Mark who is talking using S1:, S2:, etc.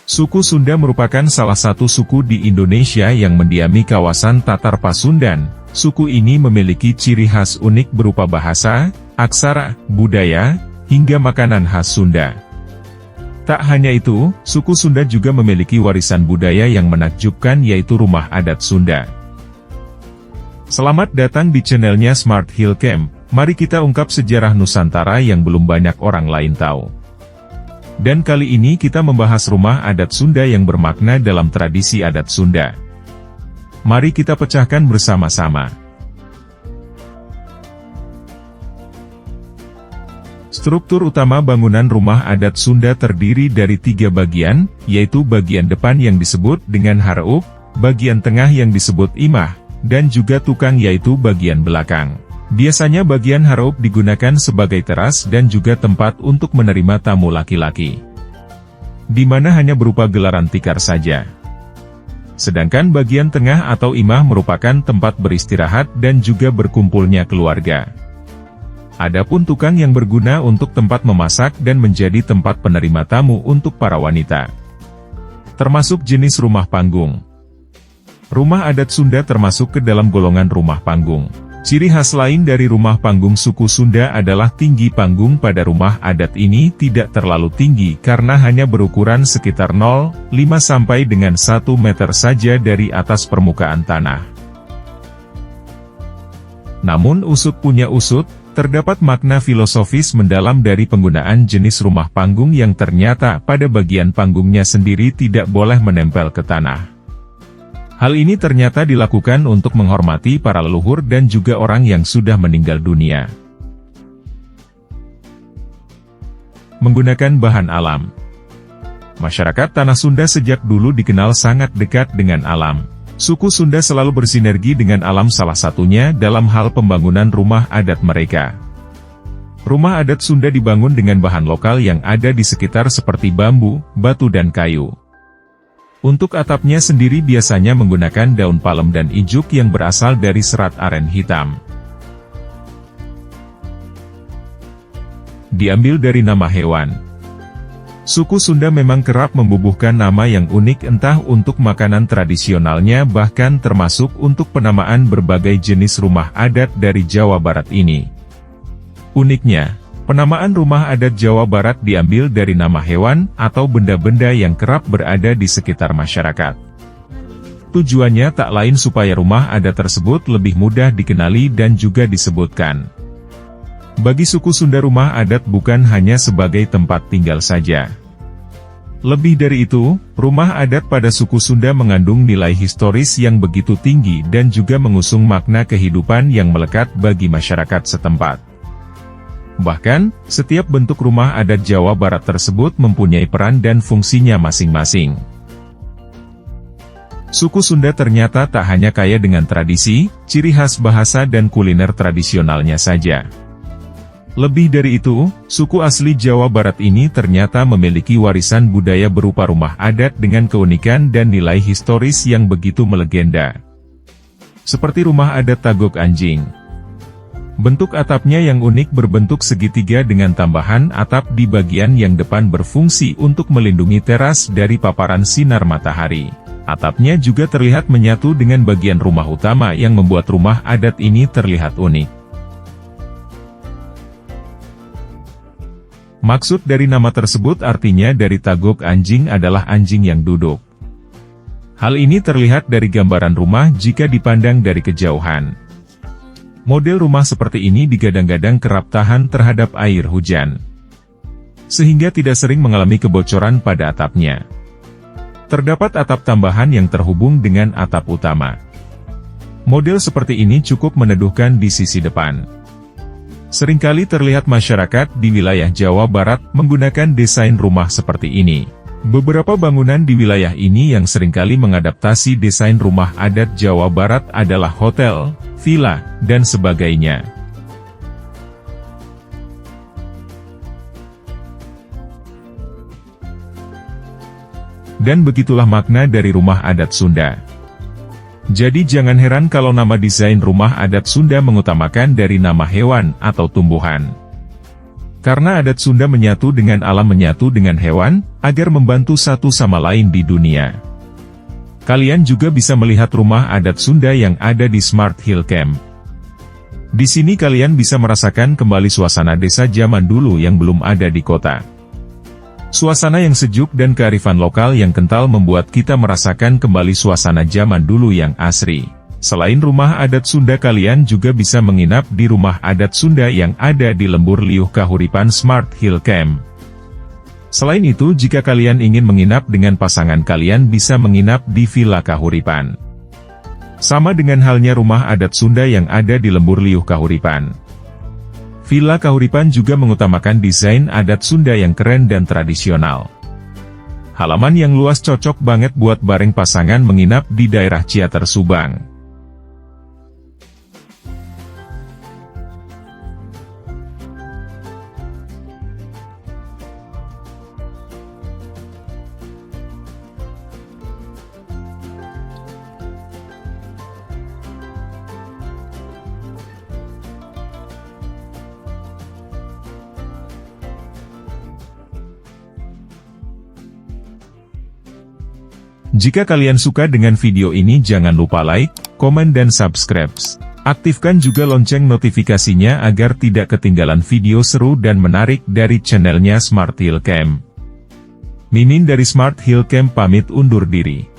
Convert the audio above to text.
S1: Suku Sunda merupakan salah satu suku di Indonesia yang mendiami kawasan Tatar Pasundan. Suku ini memiliki ciri khas unik berupa bahasa, aksara, budaya, hingga makanan khas Sunda. Tak hanya itu, suku Sunda juga memiliki warisan budaya yang menakjubkan yaitu rumah adat Sunda. Selamat datang di channelnya Smart Hill Camp. Mari kita ungkap sejarah Nusantara yang belum banyak orang lain tahu. Dan kali ini kita membahas rumah adat Sunda yang bermakna dalam tradisi adat Sunda. Mari kita pecahkan bersama-sama. Struktur utama bangunan rumah adat Sunda terdiri dari 3 bagian, yaitu bagian depan yang disebut dengan hareup, bagian tengah yang disebut imah, dan juga tukang yaitu bagian belakang. Biasanya bagian hareup digunakan sebagai teras dan juga tempat untuk menerima tamu laki-laki, di mana hanya berupa gelaran tikar saja. Sedangkan bagian tengah atau imah merupakan tempat beristirahat dan juga berkumpulnya keluarga. Adapun tukang yang berguna untuk tempat memasak dan menjadi tempat penerima tamu untuk para wanita. Termasuk jenis rumah panggung. Rumah adat Sunda termasuk ke dalam golongan rumah panggung. Ciri khas lain dari rumah panggung suku Sunda adalah tinggi panggung pada rumah adat ini tidak terlalu tinggi karena hanya berukuran sekitar 0,5 sampai dengan 1 meter saja dari atas permukaan tanah. Namun usut punya usut, terdapat makna filosofis mendalam dari penggunaan jenis rumah panggung yang ternyata pada bagian panggungnya sendiri tidak boleh menempel ke tanah. Hal ini ternyata dilakukan untuk menghormati para leluhur dan juga orang yang sudah meninggal dunia. Menggunakan bahan alam. Masyarakat Tanah Sunda sejak dulu dikenal sangat dekat dengan alam. Suku Sunda selalu bersinergi dengan alam, salah satunya dalam hal pembangunan rumah adat mereka. Rumah adat Sunda dibangun dengan bahan lokal yang ada di sekitar seperti bambu, batu dan kayu. Untuk atapnya sendiri biasanya menggunakan daun palem dan ijuk yang berasal dari serat aren hitam. Diambil dari nama hewan. Suku Sunda memang kerap membubuhkan nama yang unik entah untuk makanan tradisionalnya bahkan termasuk untuk penamaan berbagai jenis rumah adat dari Jawa Barat ini. Uniknya, penamaan rumah adat Jawa Barat diambil dari nama hewan atau benda-benda yang kerap berada di sekitar masyarakat. Tujuannya tak lain supaya rumah adat tersebut lebih mudah dikenali dan juga disebutkan. Bagi suku Sunda rumah adat bukan hanya sebagai tempat tinggal saja. Lebih dari itu, rumah adat pada suku Sunda mengandung nilai historis yang begitu tinggi dan juga mengusung makna kehidupan yang melekat bagi masyarakat setempat. Bahkan, setiap bentuk rumah adat Jawa Barat tersebut mempunyai peran dan fungsinya masing-masing. Suku Sunda ternyata tak hanya kaya dengan tradisi, ciri khas bahasa dan kuliner tradisionalnya saja. Lebih dari itu, suku asli Jawa Barat ini ternyata memiliki warisan budaya berupa rumah adat dengan keunikan dan nilai historis yang begitu melegenda. Seperti rumah adat Tagok Anjing. Bentuk atapnya yang unik berbentuk segitiga dengan tambahan atap di bagian yang depan berfungsi untuk melindungi teras dari paparan sinar matahari. Atapnya juga terlihat menyatu dengan bagian rumah utama yang membuat rumah adat ini terlihat unik. Maksud dari nama tersebut artinya dari Tagok Anjing adalah anjing yang duduk. Hal ini terlihat dari gambaran rumah jika dipandang dari kejauhan. Model rumah seperti ini digadang-gadang kerap tahan terhadap air hujan, sehingga tidak sering mengalami kebocoran pada atapnya. Terdapat atap tambahan yang terhubung dengan atap utama. Model seperti ini cukup meneduhkan di sisi depan. Seringkali terlihat masyarakat di wilayah Jawa Barat menggunakan desain rumah seperti ini. Beberapa bangunan di wilayah ini yang seringkali mengadaptasi desain rumah adat Jawa Barat adalah hotel, villa, dan sebagainya. Dan begitulah makna dari rumah adat Sunda. Jadi jangan heran kalau nama desain rumah adat Sunda mengutamakan dari nama hewan atau tumbuhan. Karena adat Sunda menyatu dengan alam, menyatu dengan hewan, agar membantu satu sama lain di dunia. Kalian juga bisa melihat rumah adat Sunda yang ada di Smart Hill Camp. Di sini kalian bisa merasakan kembali suasana desa zaman dulu yang belum ada di kota. Suasana yang sejuk dan kearifan lokal yang kental membuat kita merasakan kembali suasana zaman dulu yang asri. Selain rumah adat Sunda, kalian juga bisa menginap di rumah adat Sunda yang ada di Lembur Liuh Kahuripan Smart Hill Camp. Selain itu, jika kalian ingin menginap dengan pasangan, kalian bisa menginap di Villa Kahuripan. Sama dengan halnya rumah adat Sunda yang ada di Lembur Liuh Kahuripan. Villa Kahuripan juga mengutamakan desain adat Sunda yang keren dan tradisional. Halaman yang luas cocok banget buat bareng pasangan menginap di daerah Ciater, Subang. Jika kalian suka dengan video ini, jangan lupa like, komen dan subscribe. Aktifkan juga lonceng notifikasinya agar tidak ketinggalan video seru dan menarik dari channelnya Smart Hill Camp. Mimin dari Smart Hill Camp pamit undur diri.